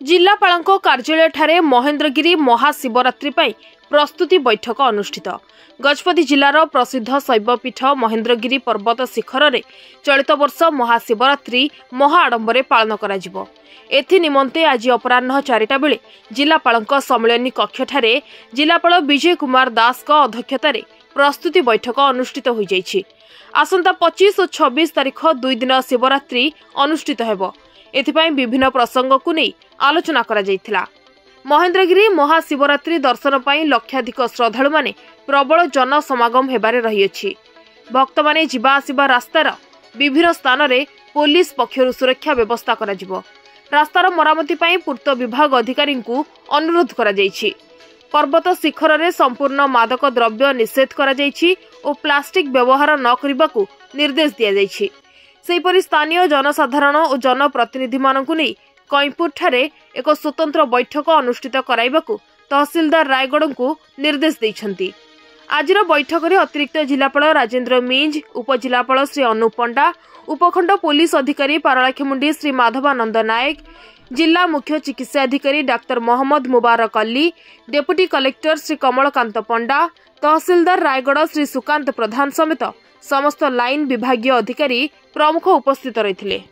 जिलापालଙ୍କ कार्यालय महेन्द्रगिरी महाशिवरात्रि प्रस्तुति बैठक अनुष्ठित। गजपति जिलार प्रसिद्ध शैवपीठ महेन्द्रगिरी पर्वत शिखर में चलित वर्ष महाशिवरात्रि महाआडंबरे पालन करा निमंते आज अपराह्न 4टा बेले जिलापालଙ୍କ सम्मेलनी कक्षठारे जिलापाल विजय कुमार दास अध्यक्षतार प्रस्तुति बैठक अनुष्ठित हो जाइछि। आसंता 25 और 26 तारीख 2 दिन शिवरात्रि अनुष्ठित हेबो। एथिपाई विभिन्न प्रसंग को नहीं आलोचना करा जायथिला। महेन्द्रगिरी महाशिवरात्रि दर्शन पाई लक्षाधिक श्रद्धालु माने प्रबल जनसमागम हेबारे रहिअछि। भक्त माने जिबा आसिबा रास्तार विभिन्न स्थान रे पुलिस पक्षरु सुरक्षा व्यवस्था करा जिवो। रास्तार मरामती पाई पूर्त विभाग अधिकारी को अनुरोध करा जायछि। पर्वत शिखर रे संपूर्ण मादक द्रव्य निषेध करा जायछि और प्लास्टिक व्यवहार न करबाकू निर्देश दिया जायछि। सेहीपरि स्थानीय जनसाधारण और जनप्रतिनिधि मानकु नै कईपुर ठारे एक स्वतंत्र बैठक अनुष्ठित कराइबाकू तहसीलदार रायगढ़ को निर्देश दैछन्ति। आजिर बैठक में अतिरिक्त जिलापाल राजेन्द्र मिंज, उपजिलापाल श्री अनुप पंडा, उपखंड पुलिस अधिकारी पारलाखेमुंडी श्री माधवानंद नायक, जिला मुख्य चिकित्सा अधिकारी डाक्टर मोहम्मद मुबारक अली, डेप्यूटी कलेक्टर श्री कमलकांत पंडा, तहसीलदार रायगढ़ श्री सुकांत प्रधान समेत समस्त लाइन विभागीय अधिकारी प्रमुख उपस्थित रहिथिले।